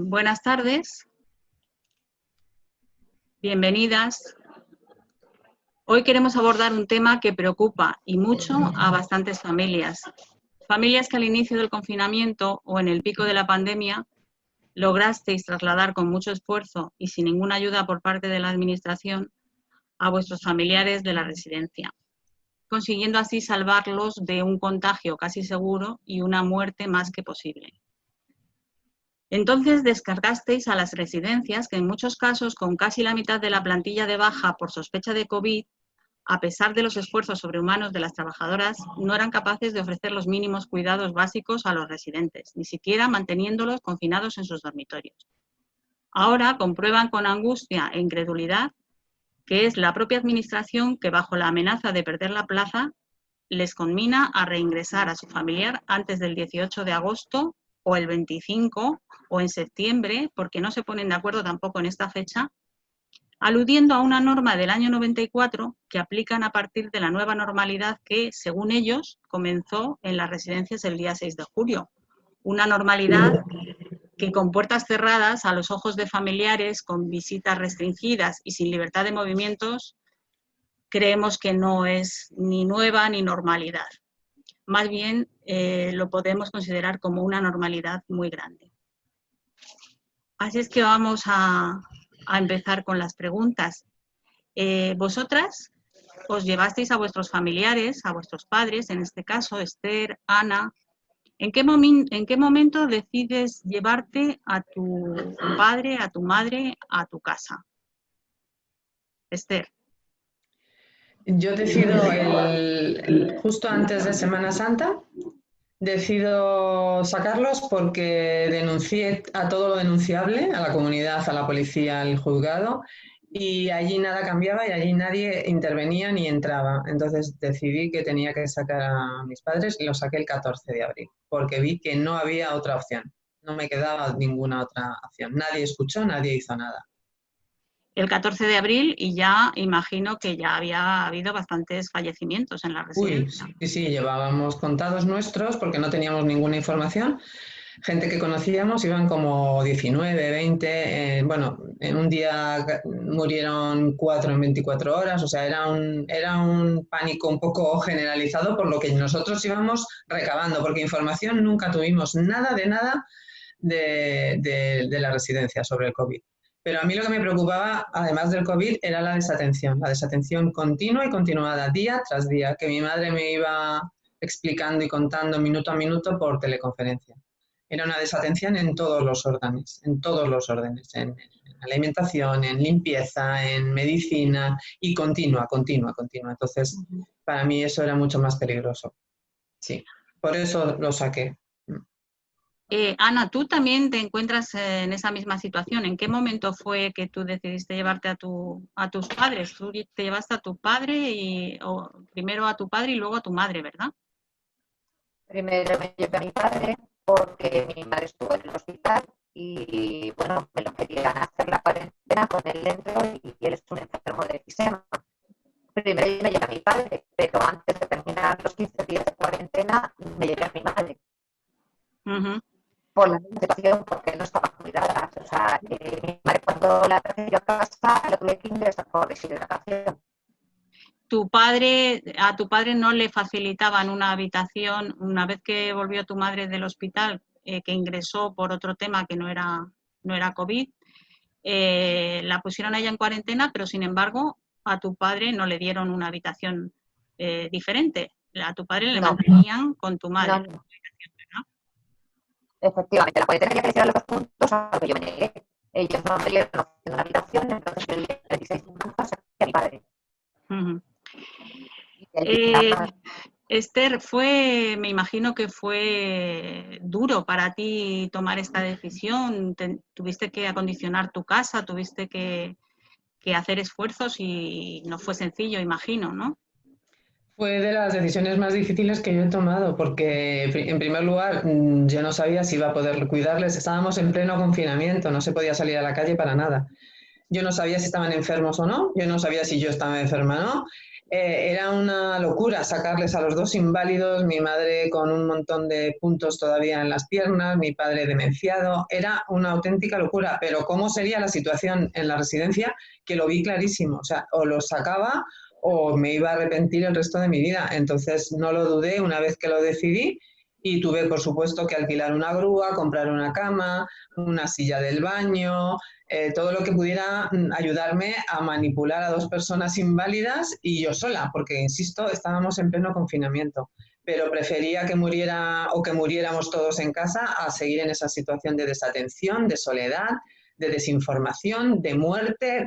Buenas tardes, bienvenidas. Hoy queremos abordar un tema que preocupa y mucho a bastantes familias. Familias que al inicio del confinamiento o en el pico de la pandemia lograsteis trasladar con mucho esfuerzo y sin ninguna ayuda por parte de la Administración a vuestros familiares de la residencia, consiguiendo así salvarlos de un contagio casi seguro y una muerte más que posible. Entonces descargasteis a las residencias que en muchos casos con casi la mitad de la plantilla de baja por sospecha de COVID, a pesar de los esfuerzos sobrehumanos de las trabajadoras, no eran capaces de ofrecer los mínimos cuidados básicos a los residentes, ni siquiera manteniéndolos confinados en sus dormitorios. Ahora comprueban con angustia e incredulidad que es la propia Administración que, bajo la amenaza de perder la plaza, les conmina a reingresar a su familiar antes del 18 de agosto o el 25 o en septiembre, porque no se ponen de acuerdo tampoco en esta fecha, aludiendo a una norma del año 94 que aplican a partir de la nueva normalidad que, según ellos, comenzó en las residencias el día 6 de julio. Una normalidad que con puertas cerradas, a los ojos de familiares, con visitas restringidas y sin libertad de movimientos, creemos que no es ni nueva ni normalidad. Más bien lo podemos considerar como una normalidad muy grande. Así es que vamos a empezar con las preguntas. Vosotras os llevasteis a vuestros familiares, a vuestros padres, en este caso, Esther, Ana. ¿En qué momento decides llevarte a tu padre, a tu madre, a tu casa? Esther. Yo decido justo antes de Semana Santa, decido sacarlos porque denuncié a todo lo denunciable, a la comunidad, a la policía, al juzgado, y allí nada cambiaba y allí nadie intervenía ni entraba. Entonces decidí que tenía que sacar a mis padres y los saqué el 14 de abril, porque vi que no había otra opción, no me quedaba ninguna otra opción. Nadie escuchó, nadie hizo nada. El 14 de abril y ya imagino que ya había habido bastantes fallecimientos en la residencia. Sí, llevábamos contados nuestros porque no teníamos ninguna información. Gente que conocíamos iban como 19, 20, bueno, en un día murieron 4 en 24 horas, o sea, era un pánico un poco generalizado por lo que nosotros íbamos recabando, porque información nunca tuvimos nada de la residencia sobre el COVID. Pero a mí lo que me preocupaba, además del COVID, era la desatención continua y continuada, día tras día, que mi madre me iba explicando y contando minuto a minuto por teleconferencia. Era una desatención en todos los órdenes, en alimentación, en limpieza, en medicina y continua. Entonces, para mí eso era mucho más peligroso. Sí, por eso lo saqué. Ana, tú también te encuentras en esa misma situación. ¿En qué momento fue que tú decidiste llevarte a tus padres? Tú te llevaste a tu padre primero a tu padre y luego a tu madre, ¿verdad? Primero me llevé a mi padre porque mi madre estuvo en el hospital y bueno, me lo querían hacer la cuarentena con él dentro y él es un enfermo de enfisema. Primero me llevé a mi padre, pero antes de terminar los 15 días de cuarentena me llevé a mi madre. Por la misma situación, porque no estaba cuidada. O sea, mi madre cuando la traje yo a casa la tuve que ingresar por deshidratación. ¿A tu padre no le facilitaban una habitación una vez que volvió tu madre del hospital, que ingresó por otro tema que no era COVID? La pusieron a ella en cuarentena, pero sin embargo a tu padre no le dieron una habitación diferente. A tu padre le mantenían con tu madre. No. Efectivamente, la cuarentena que hicieron los 2 puntos a lo que yo me negué. Ellos no me dieron una habitación, entonces el 16 de marzo saqué a mi padre. Esther, me imagino que fue duro para ti tomar esta decisión. Tuviste que acondicionar tu casa, tuviste que hacer esfuerzos y no fue sencillo, imagino, ¿no? Fue de las decisiones más difíciles que yo he tomado, porque en primer lugar yo no sabía si iba a poder cuidarles. Estábamos en pleno confinamiento, no se podía salir a la calle para nada. Yo no sabía si estaban enfermos o no, yo no sabía si yo estaba enferma o no, Era una locura sacarles a los dos inválidos, mi madre con un montón de puntos todavía en las piernas, mi padre demenciado. Era una auténtica locura, pero ¿cómo sería la situación en la residencia? Que lo vi clarísimo, o sea, o los sacaba o me iba a arrepentir el resto de mi vida. Entonces no lo dudé una vez que lo decidí y tuve, por supuesto, que alquilar una grúa, comprar una cama, una silla del baño, todo lo que pudiera ayudarme a manipular a dos personas inválidas y yo sola, porque, insisto, estábamos en pleno confinamiento. Pero prefería que muriera o que muriéramos todos en casa a seguir en esa situación de desatención, de soledad, de desinformación, de muerte.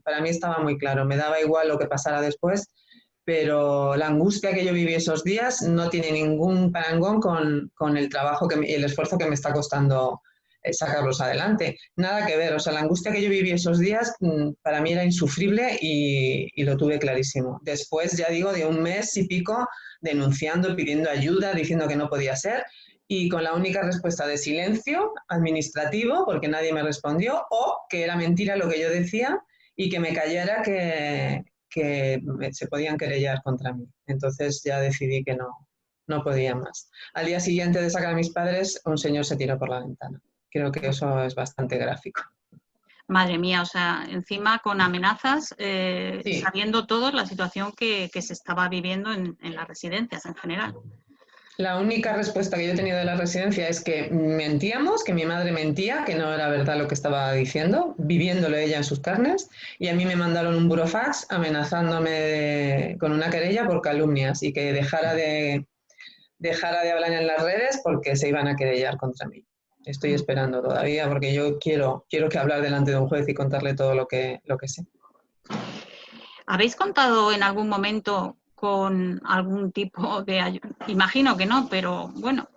Para mí estaba muy claro, me daba igual lo que pasara después, pero la angustia que yo viví esos días no tiene ningún parangón con el trabajo y el esfuerzo que me está costando sacarlos adelante. Nada que ver, o sea, la angustia que yo viví esos días para mí era insufrible y lo tuve clarísimo. Después, ya digo, de un mes y pico denunciando, pidiendo ayuda, diciendo que no podía ser y con la única respuesta de silencio administrativo, porque nadie me respondió, o que era mentira lo que yo decía y que me callara que se podían querellar contra mí. Entonces ya decidí que no podía más. Al día siguiente de sacar a mis padres, un señor se tiró por la ventana. Creo que eso es bastante gráfico. Madre mía, o sea, encima con amenazas, Sí. sabiendo todos la situación que se estaba viviendo en las residencias en general. La única respuesta que yo he tenido de la residencia es que mentíamos, que mi madre mentía, que no era verdad lo que estaba diciendo, viviéndolo ella en sus carnes, y a mí me mandaron un burofax amenazándome con una querella por calumnias y que dejara de hablar en las redes porque se iban a querellar contra mí. Estoy esperando todavía porque yo quiero que hablar delante de un juez y contarle todo lo que sé. ¿Habéis contado en algún momento con algún tipo de ayuda? Imagino que no, pero bueno,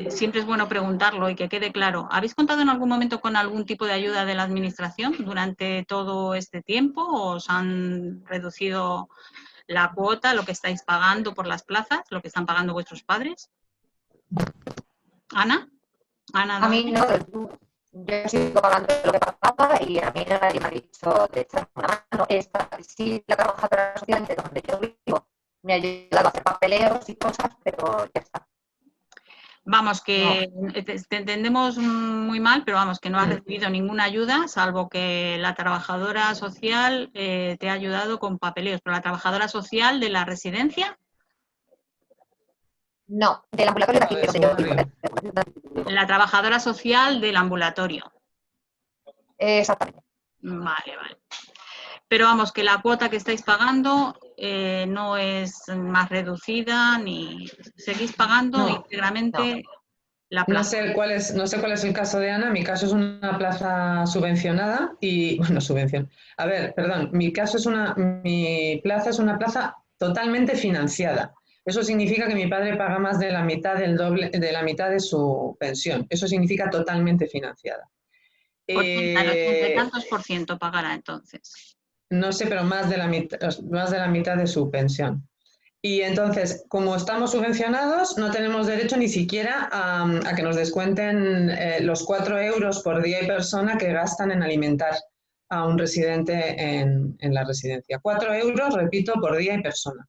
siempre es bueno preguntarlo y que quede claro. ¿Habéis contado en algún momento con algún tipo de ayuda de la administración durante todo este tiempo? ¿O os han reducido la cuota, lo que estáis pagando por las plazas, lo que están pagando vuestros padres? ¿Ana? A mí no, yo sigo pagando lo que pagaba y a mí nadie me ha dicho de echar una mano. Sí, la trabajadora social de donde yo vivo me ha ayudado a hacer papeleos y cosas, pero ya está. Vamos, que te entendemos muy mal, pero vamos, que no has recibido ninguna ayuda, salvo que la trabajadora social te ha ayudado con papeleos. ¿Pero la trabajadora social de la residencia? No, del ambulatorio de aquí donde yo vivo. La trabajadora social del ambulatorio. Exactamente. Vale. Pero vamos, que la cuota que estáis pagando no es más reducida ni seguís pagando íntegramente la plaza. No sé cuál es el caso de Ana. Mi caso es una plaza subvencionada y, bueno, subvención. A ver, perdón, mi plaza es una plaza totalmente financiada. Eso significa que mi padre paga más de la mitad del doble, de la mitad de su pensión. Eso significa totalmente financiada. 80 y tantos por ciento pagará entonces. No sé, pero más de la mitad de su pensión. Y entonces, como estamos subvencionados, no tenemos derecho ni siquiera a que nos descuenten los 4 euros por día y persona que gastan en alimentar a un residente en la residencia. 4 euros, repito, por día y persona.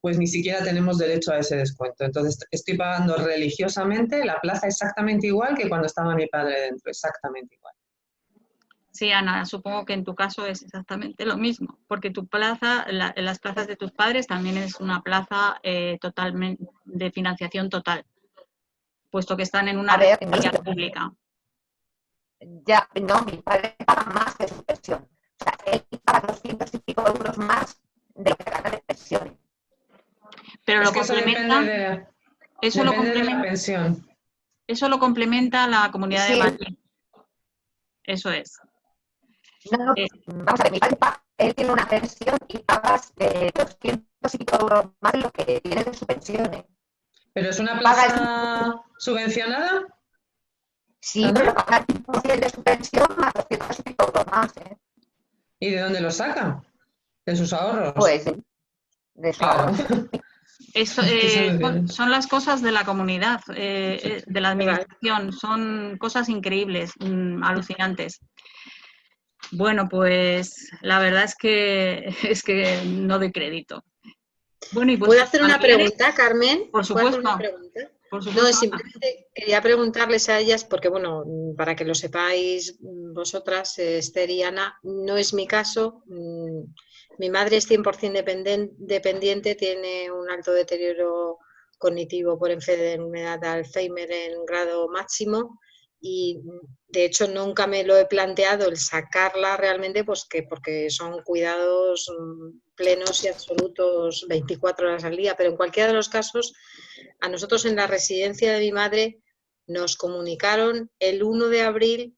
Pues ni siquiera tenemos derecho a ese descuento. Entonces, estoy pagando religiosamente la plaza exactamente igual que cuando estaba mi padre dentro, exactamente igual. Sí, Ana, supongo que en tu caso es exactamente lo mismo, porque tu plaza, las plazas de tus padres también es una plaza totalmente de financiación total, puesto que están en una residencia pública. Ya, no, mi padre paga más de su pensión. O sea, él paga 200 y pico euros más de lo que gana de pensión. Pero lo complementa. Depende de la pensión. Eso lo complementa la Comunidad de Madrid. Eso es. No, vamos a ver, mi padre él tiene una pensión y pagas 200 y pico euros más de lo que tiene de su pensión. ¿Pero es una plaza subvencionada? Sí, pero paga el 100% de su pensión más 200 y pico euros más. ¿Y de dónde lo saca? ¿De sus ahorros? Pues de su ahorros. Eso, son las cosas de la comunidad, de la administración, son cosas increíbles, alucinantes. Bueno, pues la verdad es que no doy crédito. Bueno, ¿y ¿Puedo vuestros hacer una familiares? pregunta, Carmen? Por ¿Puedo hacer supuesto, una pregunta? por No, supuesto, Ana. simplemente quería preguntarles a ellas, porque bueno, para que lo sepáis vosotras, Esther y Ana, no es mi caso. Mi madre es 100% dependiente, tiene un alto deterioro cognitivo por enfermedad de Alzheimer en grado máximo y de hecho nunca me lo he planteado el sacarla realmente, pues que porque son cuidados plenos y absolutos 24 horas al día, pero en cualquiera de los casos, a nosotros en la residencia de mi madre nos comunicaron el 1 de abril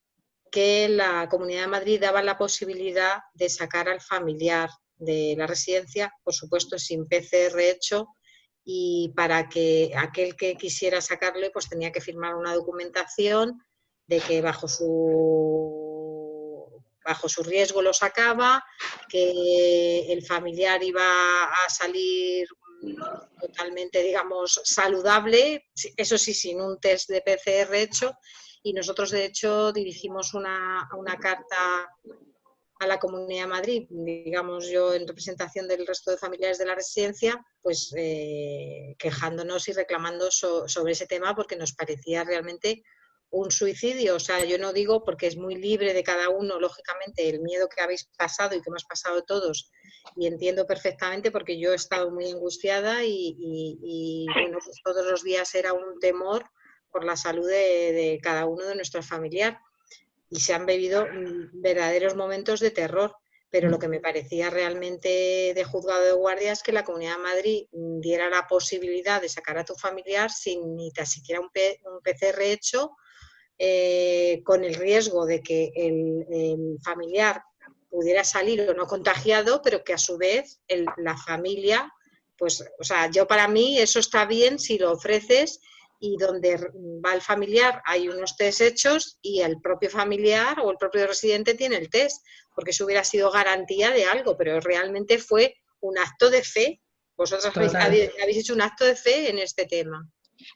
que la Comunidad de Madrid daba la posibilidad de sacar al familiar de la residencia, por supuesto sin PCR hecho, y para que aquel que quisiera sacarle pues tenía que firmar una documentación de que bajo su riesgo lo sacaba, que el familiar iba a salir totalmente, digamos, saludable, eso sí, sin un test de PCR hecho, y nosotros de hecho dirigimos una carta a la Comunidad de Madrid, digamos yo en representación del resto de familiares de la residencia, pues quejándonos y reclamando sobre ese tema porque nos parecía realmente un suicidio. O sea, yo no digo porque es muy libre de cada uno, lógicamente, el miedo que habéis pasado y que hemos pasado todos, y entiendo perfectamente porque yo he estado muy angustiada y bueno, pues todos los días era un temor por la salud de cada uno de nuestros familiares y se han vivido verdaderos momentos de terror. Pero lo que me parecía realmente de juzgado de guardia es que la Comunidad de Madrid diera la posibilidad de sacar a tu familiar sin ni tan siquiera un PCR hecho, con el riesgo de que el familiar pudiera salir o no contagiado, pero que a su vez la familia, pues, o sea, yo para mí eso está bien si lo ofreces y donde va el familiar hay unos test hechos y el propio familiar o el propio residente tiene el test, porque eso hubiera sido garantía de algo, pero realmente fue un acto de fe. Vosotros habéis hecho un acto de fe en este tema.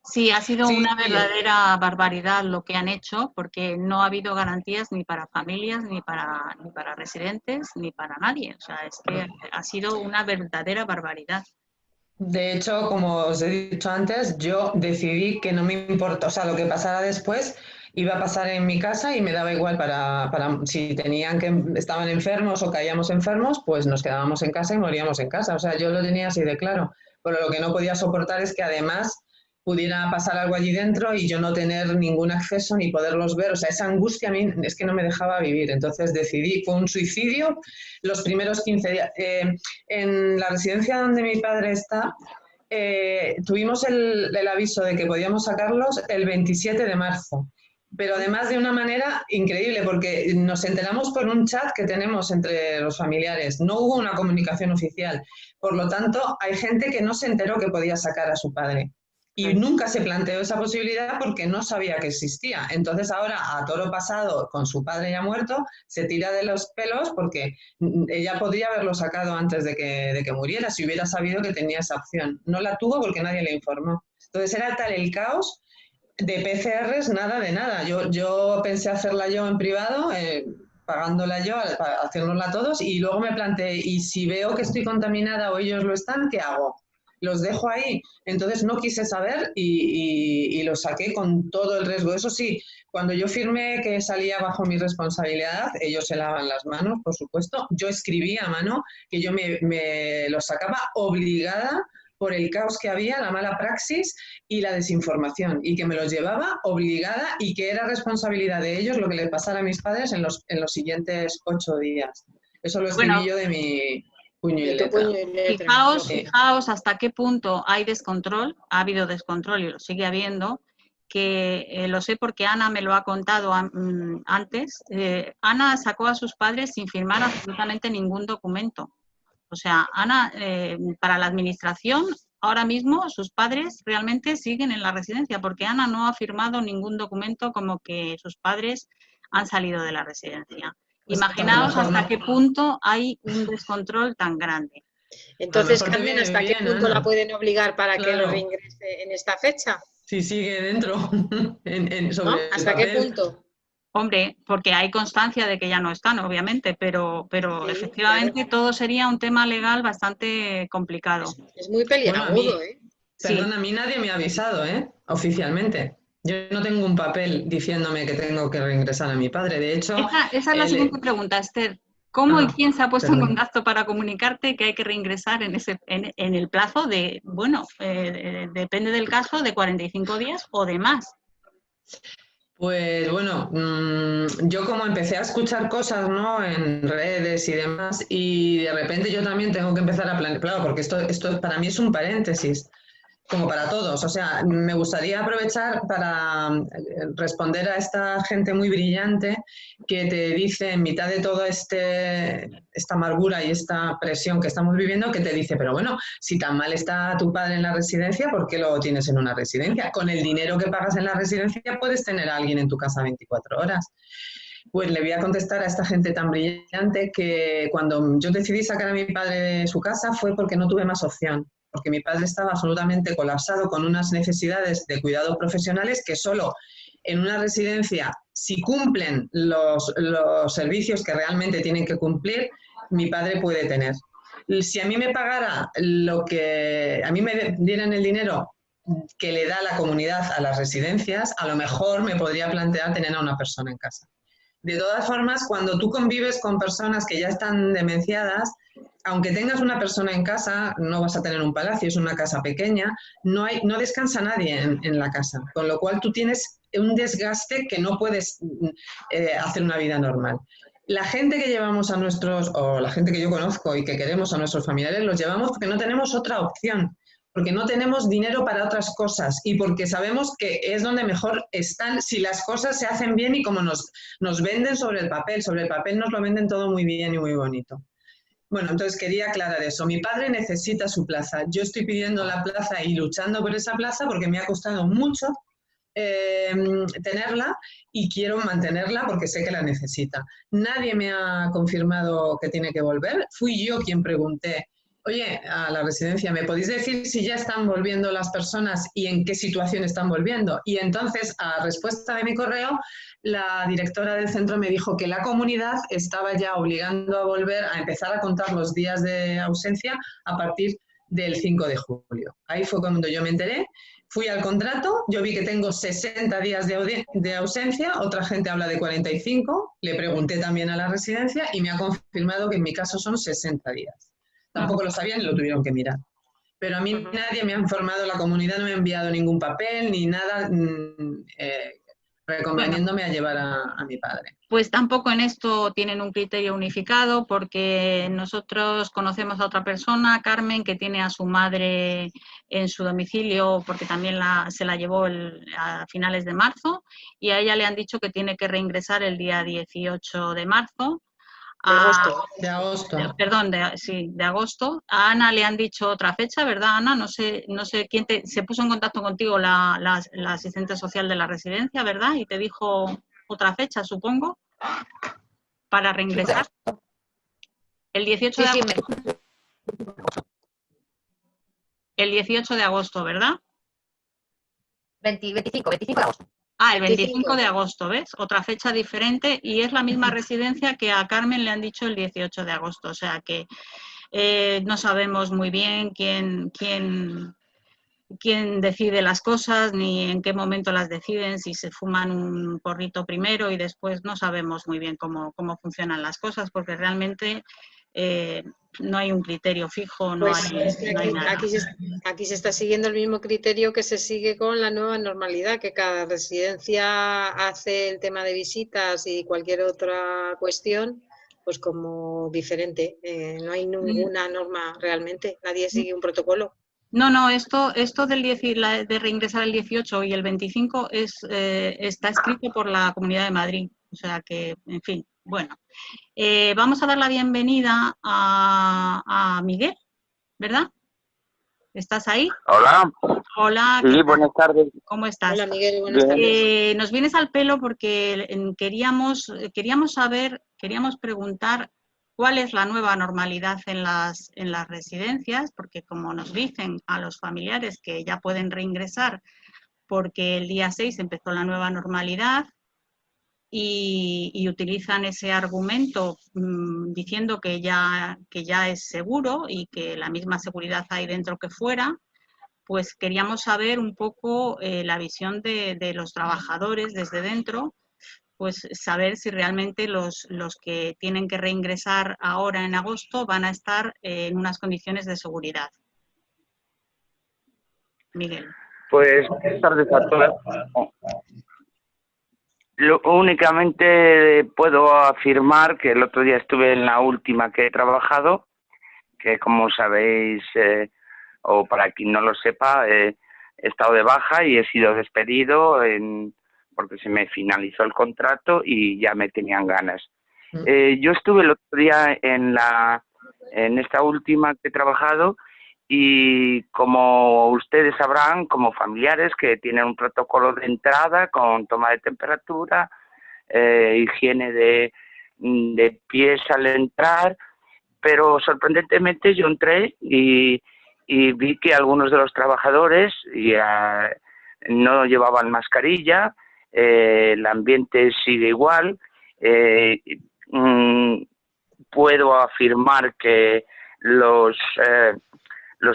Sí, ha sido Sí, una verdadera barbaridad lo que han hecho, porque no ha habido garantías ni para familias, ni para residentes, ni para nadie. O sea, es que ha sido una verdadera barbaridad. de hecho, como os he dicho antes, yo decidí que no me importa, o sea, lo que pasara después iba a pasar en mi casa y me daba igual para si estaban enfermos o caíamos enfermos, pues nos quedábamos en casa y moríamos en casa. O sea, yo lo tenía así de claro. Pero lo que no podía soportar es que además pudiera pasar algo allí dentro y yo no tener ningún acceso ni poderlos ver. O sea, esa angustia a mí es que no me dejaba vivir. Entonces decidí, fue un suicidio los primeros 15 días. En la residencia donde mi padre está, tuvimos el aviso de que podíamos sacarlos el 27 de marzo, pero además de una manera increíble, porque nos enteramos por un chat que tenemos entre los familiares, no hubo una comunicación oficial, por lo tanto hay gente que no se enteró que podía sacar a su padre. Y nunca se planteó esa posibilidad porque no sabía que existía. Entonces ahora, a toro pasado, con su padre ya muerto, se tira de los pelos porque ella podría haberlo sacado antes de que muriera si hubiera sabido que tenía esa opción. No la tuvo porque nadie le informó. Entonces era tal el caos de PCRs, nada de nada. Yo pensé hacerla yo en privado, pagándola yo, haciéndola a todos, y luego me planteé, ¿y si veo que estoy contaminada o ellos lo están, qué hago? Los dejo ahí. Entonces no quise saber y lo saqué con todo el riesgo. Eso sí, cuando yo firmé que salía bajo mi responsabilidad, ellos se lavan las manos, por supuesto. Yo escribí a mano que yo me lo sacaba obligada por el caos que había, la mala praxis y la desinformación, y que me los llevaba obligada y que era responsabilidad de ellos lo que les pasara a mis padres en los siguientes 8 días. Eso lo escribí Bueno, yo de mi puño y De tu letra. puño y letra. Fijaos hasta qué punto hay descontrol, ha habido descontrol y lo sigue habiendo, que lo sé porque Ana me lo ha contado antes. Ana sacó a sus padres sin firmar absolutamente ningún documento. O sea, Ana, para la administración, ahora mismo sus padres realmente siguen en la residencia porque Ana no ha firmado ningún documento como que sus padres han salido de la residencia. Imaginaos hasta qué punto hay un descontrol tan grande. Entonces, Carmen, ¿hasta qué punto la pueden obligar para que lo reingrese en esta fecha? Si sigue dentro, ¿No? ¿Hasta qué punto? Hombre, porque hay constancia de que ya no están, obviamente, pero Sí, efectivamente claro. todo sería un tema legal bastante complicado. Es muy Bueno, a peliagudo, mí, ¿eh? Sí. perdón, a mí nadie me ha avisado, oficialmente. Yo no tengo un papel diciéndome que tengo que reingresar a mi padre. De hecho, Esa es la siguiente el... pregunta, Esther. ¿Cómo y Ah, quién se ha puesto en perdón. contacto para comunicarte que hay que reingresar en el plazo de, bueno, depende del caso, de 45 días o de más? Pues bueno, yo como empecé a escuchar cosas, ¿no? En redes y demás, y de repente yo también tengo que empezar a planear, claro, porque esto para mí es un paréntesis, como para todos. O sea, me gustaría aprovechar para responder a esta gente muy brillante que te dice en mitad de toda esta amargura y esta presión que estamos viviendo, que te dice, pero bueno, si tan mal está tu padre en la residencia, ¿por qué lo tienes en una residencia? Con el dinero que pagas en la residencia puedes tener a alguien en tu casa 24 horas. Pues le voy a contestar a esta gente tan brillante que cuando yo decidí sacar a mi padre de su casa fue porque no tuve más opción, porque mi padre estaba absolutamente colapsado con unas necesidades de cuidados profesionales que solo en una residencia, si cumplen los servicios que realmente tienen que cumplir, mi padre puede tener. Si a mí me pagara lo que a mí me dieran el dinero que le da la comunidad a las residencias, a lo mejor me podría plantear tener a una persona en casa. De todas formas, cuando tú convives con personas que ya están demenciadas, aunque tengas una persona en casa, no vas a tener un palacio, es una casa pequeña, no descansa nadie en la casa, con lo cual tú tienes un desgaste que no puedes hacer una vida normal. La gente que llevamos a nuestros, o la gente que yo conozco y que queremos a nuestros familiares, los llevamos porque no tenemos otra opción, porque no tenemos dinero para otras cosas y porque sabemos que es donde mejor están si las cosas se hacen bien y como nos venden sobre el papel nos lo venden todo muy bien y muy bonito. Bueno, entonces quería aclarar eso. Mi padre necesita su plaza. Yo estoy pidiendo la plaza y luchando por esa plaza porque me ha costado mucho tenerla y quiero mantenerla porque sé que la necesita. Nadie me ha confirmado que tiene que volver. Fui yo quien pregunté, oye, a la residencia, ¿me podéis decir si ya están volviendo las personas y en qué situación están volviendo? Y entonces, a respuesta de mi correo, la directora del centro me dijo que la comunidad estaba ya obligando a volver a empezar a contar los días de ausencia a partir del 5 de julio. Ahí fue cuando yo me enteré. Fui al contrato, yo vi que tengo 60 días de ausencia, otra gente habla de 45, le pregunté también a la residencia y me ha confirmado que en mi caso son 60 días. Tampoco lo sabían y lo tuvieron que mirar. Pero a mí nadie me ha informado, la comunidad no me ha enviado ningún papel ni nada Bueno, recomendándome a llevar a mi padre. pues tampoco en esto tienen un criterio unificado porque nosotros conocemos a otra persona, Carmen, que tiene a su madre en su domicilio porque también se la llevó a finales de marzo y a ella le han dicho que tiene que reingresar el día 18 de marzo. De agosto. De agosto. Perdón, de agosto. A Ana le han dicho otra fecha, ¿verdad, Ana? No sé quién se puso en contacto contigo, la asistente social de la residencia, ¿verdad? Y te dijo otra fecha, supongo, para reingresar. El 18 Sí, de sí, agosto. El 18 de agosto, ¿verdad? 25 de agosto. Ah, el 25 de agosto, ¿ves? Otra fecha diferente y es la misma residencia que a Carmen le han dicho el 18 de agosto. O sea que no sabemos muy bien quién decide las cosas ni en qué momento las deciden, si se fuman un porrito primero y después no sabemos muy bien cómo funcionan las cosas porque realmente no hay un criterio fijo, no Pues es que hay nada. aquí se está siguiendo el mismo criterio que se sigue con la nueva normalidad, que cada residencia hace el tema de visitas y cualquier otra cuestión, pues como diferente. No hay ninguna norma realmente, nadie sigue un protocolo. No, esto de reingresar el 18 y el 25 está escrito por la Comunidad de Madrid. O sea que, en fin, bueno. Vamos a dar la bienvenida a Miguel, ¿verdad? ¿Estás ahí? Hola. Hola, Sí, buenas tardes. ¿cómo estás? Hola Miguel, buenas Bien. tardes. Nos vienes al pelo porque queríamos preguntar cuál es la nueva normalidad en las residencias, porque como nos dicen a los familiares que ya pueden reingresar porque el día 6 empezó la nueva normalidad, y utilizan ese argumento diciendo que ya es seguro y que la misma seguridad hay dentro que fuera. Pues queríamos saber un poco la visión de los trabajadores desde dentro, pues saber si realmente los que tienen que reingresar ahora en agosto van a estar en unas condiciones de seguridad. Miguel. Pues buenas tardes a todas. Únicamente puedo afirmar que el otro día estuve en la última que he trabajado, que como sabéis, o para quien no lo sepa, he estado de baja y he sido despedido porque se me finalizó el contrato y ya me tenían ganas. Yo estuve el otro día en esta última que he trabajado y como ustedes sabrán, como familiares que tienen un protocolo de entrada con toma de temperatura, higiene de pies al entrar, pero sorprendentemente yo entré y vi que algunos de los trabajadores no llevaban mascarilla, el ambiente sigue igual. Puedo afirmar que los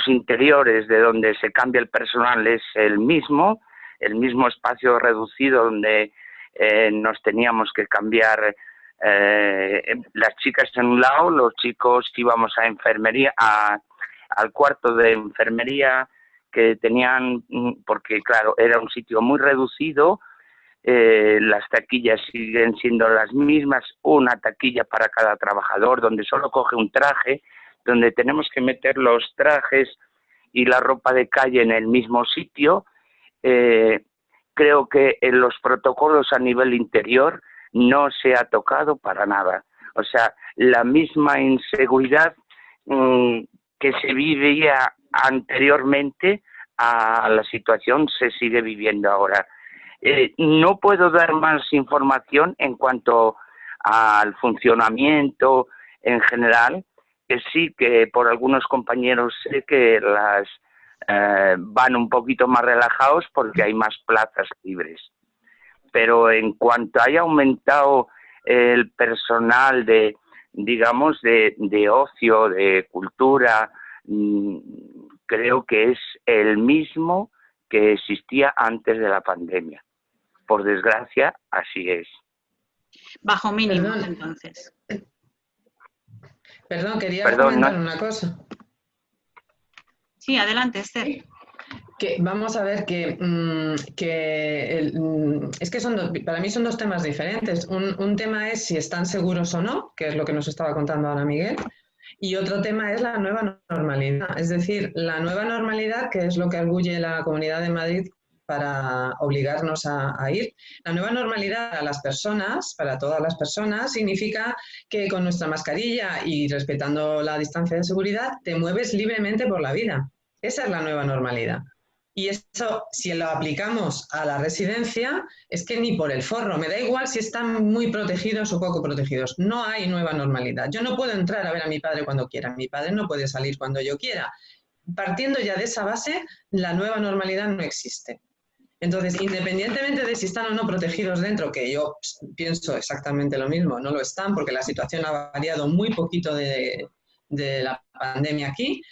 interiores de donde se cambia el personal es el mismo espacio reducido donde nos teníamos que cambiar las chicas en un lado, los chicos íbamos a enfermería, al cuarto de enfermería que tenían, porque claro, era un sitio muy reducido, las taquillas siguen siendo las mismas, una taquilla para cada trabajador, donde solo coge un traje, donde tenemos que meter los trajes y la ropa de calle en el mismo sitio. Creo que en los protocolos a nivel interior no se ha tocado para nada. O sea, la misma inseguridad que se vivía anteriormente a la situación se sigue viviendo ahora. No puedo dar más información en cuanto al funcionamiento en general, que sí que por algunos compañeros sé que las van un poquito más relajados porque hay más plazas libres. Pero en cuanto haya aumentado el personal de ocio, de cultura, creo que es el mismo que existía antes de la pandemia. Por desgracia, así es. Bajo mínimos, entonces. Quería comentar una cosa. Sí, adelante, Esther. Vamos a ver que es que para mí son dos temas diferentes. Un tema es si están seguros o no, que es lo que nos estaba contando ahora Miguel, y otro tema es la nueva normalidad. Es decir, la nueva normalidad, que es lo que arguye la Comunidad de Madrid para obligarnos a ir. La nueva normalidad para las personas, para todas las personas, significa que con nuestra mascarilla y respetando la distancia de seguridad, te mueves libremente por la vida. Esa es la nueva normalidad. Y eso, si lo aplicamos a la residencia, es que ni por el forro. Me da igual si están muy protegidos o poco protegidos. No hay nueva normalidad. Yo no puedo entrar a ver a mi padre cuando quiera. Mi padre no puede salir cuando yo quiera. Partiendo ya de esa base, la nueva normalidad no existe. Entonces, independientemente de si están o no protegidos dentro, que yo pienso exactamente lo mismo, no lo están porque la situación ha variado muy poquito de la pandemia aquí.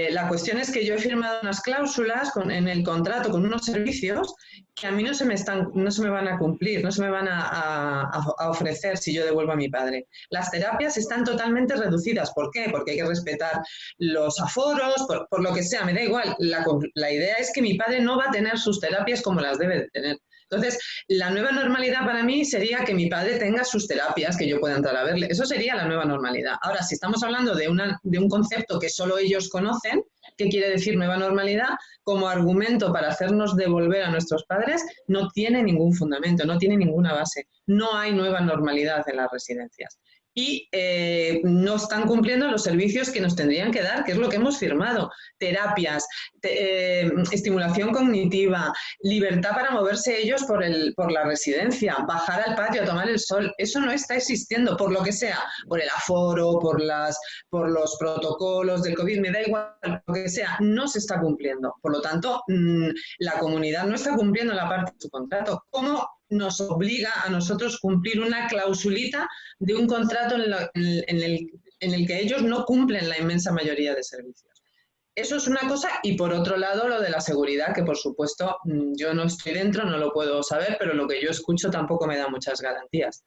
La cuestión es que yo he firmado unas cláusulas en el contrato con unos servicios que a mí no se me van a cumplir, no se me van a ofrecer si yo devuelvo a mi padre. Las terapias están totalmente reducidas. ¿Por qué? Porque hay que respetar los aforos, por lo que sea, me da igual. La idea es que mi padre no va a tener sus terapias como las debe de tener. Entonces, la nueva normalidad para mí sería que mi padre tenga sus terapias, que yo pueda entrar a verle. Eso sería la nueva normalidad. Ahora, si estamos hablando de un concepto que solo ellos conocen, ¿qué quiere decir nueva normalidad? Como argumento para hacernos devolver a nuestros padres, no tiene ningún fundamento, no tiene ninguna base. No hay nueva normalidad en las residencias. Y no están cumpliendo los servicios que nos tendrían que dar, que es lo que hemos firmado. Terapias, estimulación cognitiva, libertad para moverse ellos por la residencia, bajar al patio a tomar el sol. Eso no está existiendo, por lo que sea, por el aforo, por los protocolos del COVID, me da igual, lo que sea, no se está cumpliendo. Por lo tanto, la comunidad no está cumpliendo la parte de su contrato. ¿Cómo nos obliga a nosotros cumplir una clausulita de un contrato en el que ellos no cumplen la inmensa mayoría de servicios. Eso es una cosa, y por otro lado lo de la seguridad, que por supuesto yo no estoy dentro, no lo puedo saber, pero lo que yo escucho tampoco me da muchas garantías.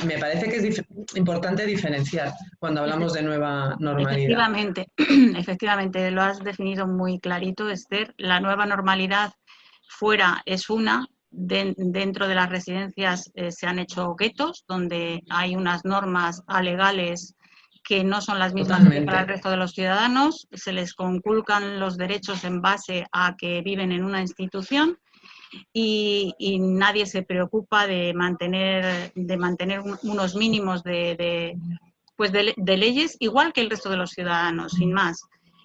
Me parece que es importante diferenciar cuando hablamos de nueva normalidad. Efectivamente, lo has definido muy clarito, Esther. La nueva normalidad fuera es una. Dentro de las residencias se han hecho guetos, donde hay unas normas alegales que no son las mismas que para el resto de los ciudadanos, se les conculcan los derechos en base a que viven en una institución y nadie se preocupa de mantener unos mínimos de leyes igual que el resto de los ciudadanos, sin más.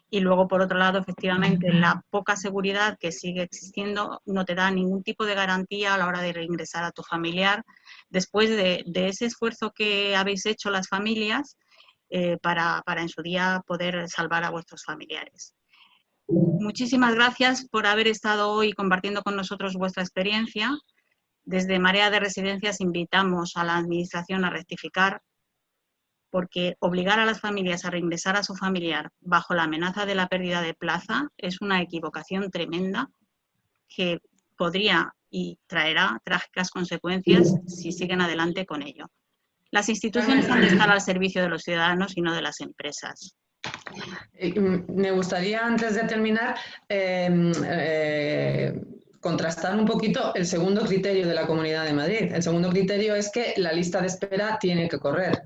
Y luego, por otro lado, efectivamente, la poca seguridad que sigue existiendo no te da ningún tipo de garantía a la hora de reingresar a tu familiar después de ese esfuerzo que habéis hecho las familias para en su día poder salvar a vuestros familiares. Muchísimas gracias por haber estado hoy compartiendo con nosotros vuestra experiencia. Desde Marea de Residencias invitamos a la Administración a rectificar, porque obligar a las familias a reingresar a su familiar bajo la amenaza de la pérdida de plaza es una equivocación tremenda que podría y traerá trágicas consecuencias si siguen adelante con ello. Las instituciones han de estar al servicio de los ciudadanos y no de las empresas. Me gustaría, antes de terminar, contrastar un poquito el segundo criterio de la Comunidad de Madrid. El segundo criterio es que la lista de espera tiene que correr.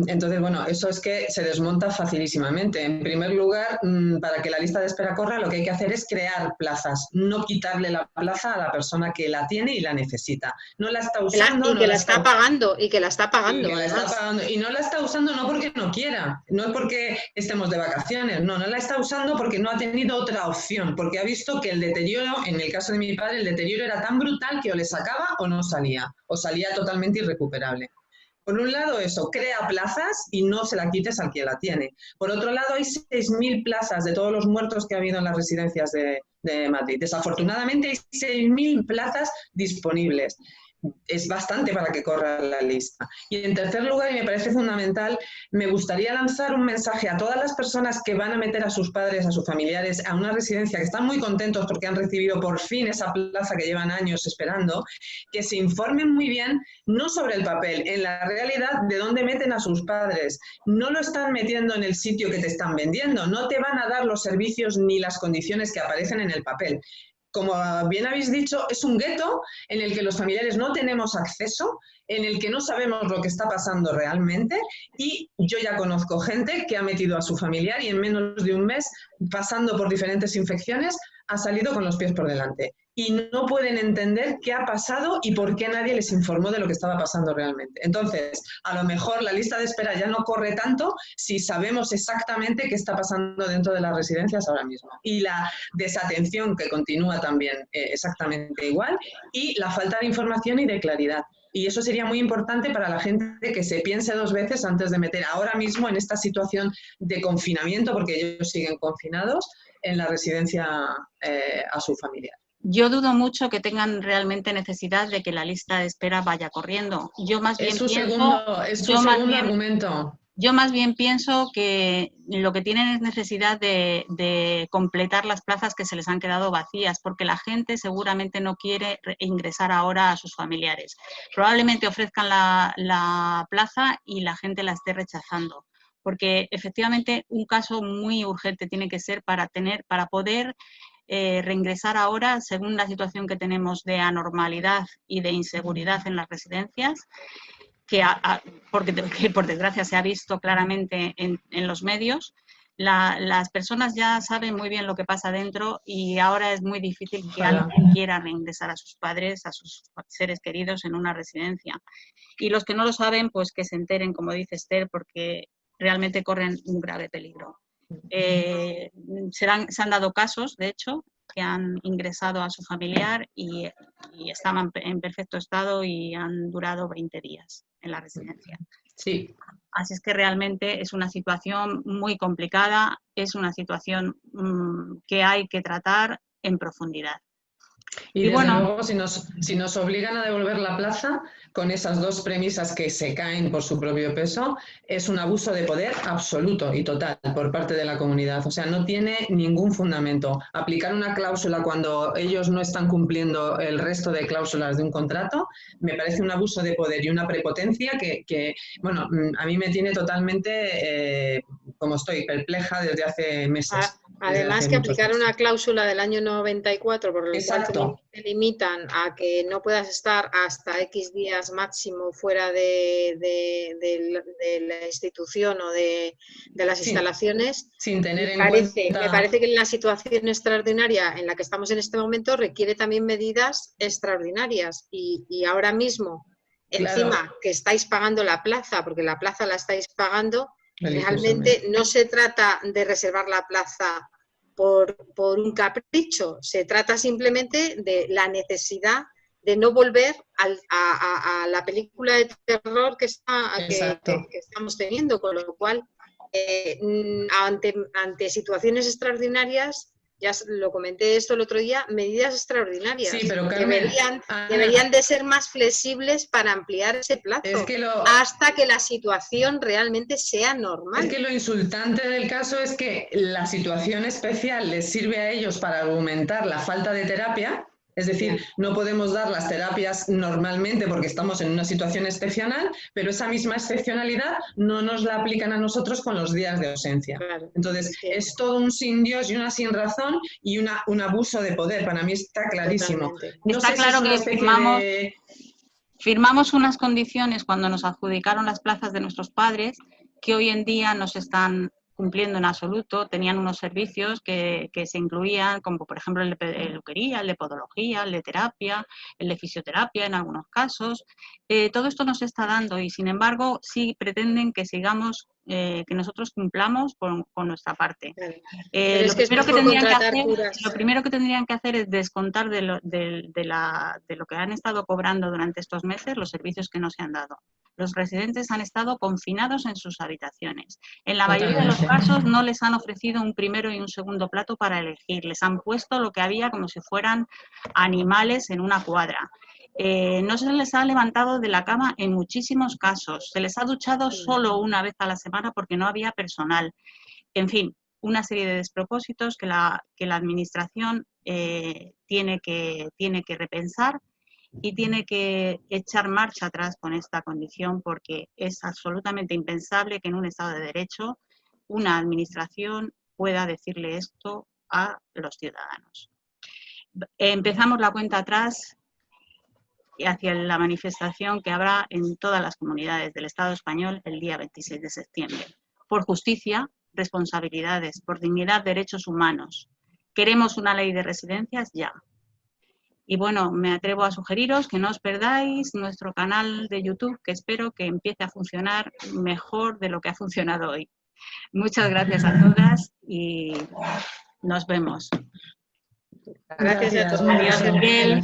Entonces, bueno, eso es que se desmonta facilísimamente. En primer lugar, para que la lista de espera corra, lo que hay que hacer es crear plazas, no quitarle la plaza a la persona que la tiene y la necesita. No la está usando. Y que la está pagando. Y no la está usando no porque no quiera, no es porque estemos de vacaciones, no la está usando porque no ha tenido otra opción, porque ha visto que el deterioro, en el caso de mi padre, el deterioro era tan brutal que o le sacaba o no salía, o salía totalmente irrecuperable. Por un lado eso, crea plazas y no se la quites al que la tiene. Por otro lado, hay 6.000 plazas de todos los muertos que ha habido en las residencias de Madrid. Desafortunadamente hay 6.000 plazas disponibles. Es bastante para que corra la lista. Y en tercer lugar, y me parece fundamental, me gustaría lanzar un mensaje a todas las personas que van a meter a sus padres, a sus familiares, a una residencia, que están muy contentos porque han recibido por fin esa plaza que llevan años esperando, que se informen muy bien, no sobre el papel, en la realidad de dónde meten a sus padres. No lo están metiendo en el sitio que te están vendiendo, no te van a dar los servicios ni las condiciones que aparecen en el papel. Como bien habéis dicho, es un gueto en el que los familiares no tenemos acceso, en el que no sabemos lo que está pasando realmente, y yo ya conozco gente que ha metido a su familiar y en menos de un mes, pasando por diferentes infecciones, ha salido con los pies por delante. Y no pueden entender qué ha pasado y por qué nadie les informó de lo que estaba pasando realmente. Entonces, a lo mejor la lista de espera ya no corre tanto si sabemos exactamente qué está pasando dentro de las residencias ahora mismo. Y la desatención, que continúa también exactamente igual, y la falta de información y de claridad. Y eso sería muy importante para la gente que se piense dos veces antes de meter ahora mismo en esta situación de confinamiento, porque ellos siguen confinados, en la residencia a su familiar. Yo dudo mucho que tengan realmente necesidad de que la lista de espera vaya corriendo. Yo más bien pienso que lo que tienen es necesidad de completar las plazas que se les han quedado vacías, porque la gente seguramente no quiere ingresar ahora a sus familiares. Probablemente ofrezcan la plaza y la gente la esté rechazando, porque efectivamente un caso muy urgente tiene que ser para poder reingresar ahora, según la situación que tenemos de anormalidad y de inseguridad en las residencias, que por desgracia se ha visto claramente en los medios. Las personas ya saben muy bien lo que pasa dentro y ahora es muy difícil que alguien quiera reingresar a sus padres, a sus seres queridos en una residencia. Y los que no lo saben, pues que se enteren, como dice Esther, porque realmente corren un grave peligro. Se han dado casos, de hecho, que han ingresado a su familiar y estaban en perfecto estado y han durado 20 días en la residencia. Sí. Así es que realmente es una situación muy complicada, es una situación que hay que tratar en profundidad. Y desde bueno, luego, si nos obligan a devolver la plaza, con esas dos premisas que se caen por su propio peso, es un abuso de poder absoluto y total por parte de la comunidad. O sea, no tiene ningún fundamento. Aplicar una cláusula cuando ellos no están cumpliendo el resto de cláusulas de un contrato, me parece un abuso de poder y una prepotencia que bueno, a mí me tiene totalmente, como estoy, perpleja desde hace meses. Además que aplicar una cláusula del año 94 por el cual te limitan a que no puedas estar hasta X días máximo fuera de la institución o de las instalaciones, sin tener en cuenta... Me parece que en la situación extraordinaria en la que estamos en este momento requiere también medidas extraordinarias y ahora mismo, encima que estáis pagando la plaza, porque la plaza la estáis pagando, realmente no se trata de reservar la plaza por un capricho, se trata simplemente de la necesidad de no volver a la película de terror que estamos teniendo, con lo cual ante situaciones extraordinarias, ya lo comenté esto el otro día, medidas extraordinarias. Sí, pero Carmen, deberían de ser más flexibles para ampliar ese plazo hasta que la situación realmente sea normal. Es que lo insultante del caso es que la situación especial les sirve a ellos para argumentar la falta de terapia. Es decir, no podemos dar las terapias normalmente porque estamos en una situación excepcional, pero esa misma excepcionalidad no nos la aplican a nosotros con los días de ausencia. Claro, entonces, es todo un sin Dios y una sin razón y un abuso de poder. Para mí está clarísimo. No está claro que firmamos unas condiciones cuando nos adjudicaron las plazas de nuestros padres que hoy en día no se están cumpliendo en absoluto. Tenían unos servicios que se incluían, como por ejemplo el de peluquería, el de podología, el de terapia, el de fisioterapia en algunos casos. Todo esto nos está dando y sin embargo sí pretenden que sigamos, que nosotros cumplamos con nuestra parte. Lo primero que tendrían que hacer es descontar de lo que han estado cobrando durante estos meses los servicios que no se han dado. Los residentes han estado confinados en sus habitaciones. En la mayoría de los casos no les han ofrecido un primero y un segundo plato para elegir. Les han puesto lo que había como si fueran animales en una cuadra. No se les ha levantado de la cama en muchísimos casos. Se les ha duchado solo una vez a la semana porque no había personal. En fin, una serie de despropósitos que la Administración tiene que repensar y tiene que echar marcha atrás con esta condición porque es absolutamente impensable que en un Estado de Derecho una Administración pueda decirle esto a los ciudadanos. Empezamos la cuenta atrás hacia la manifestación que habrá en todas las comunidades del Estado español el día 26 de septiembre. Por justicia, responsabilidades, por dignidad, derechos humanos. Queremos una ley de residencias ya. Y bueno, me atrevo a sugeriros que no os perdáis nuestro canal de YouTube, que espero que empiece a funcionar mejor de lo que ha funcionado hoy. Muchas gracias a todas y nos vemos. Gracias a todos. Adiós, Miguel.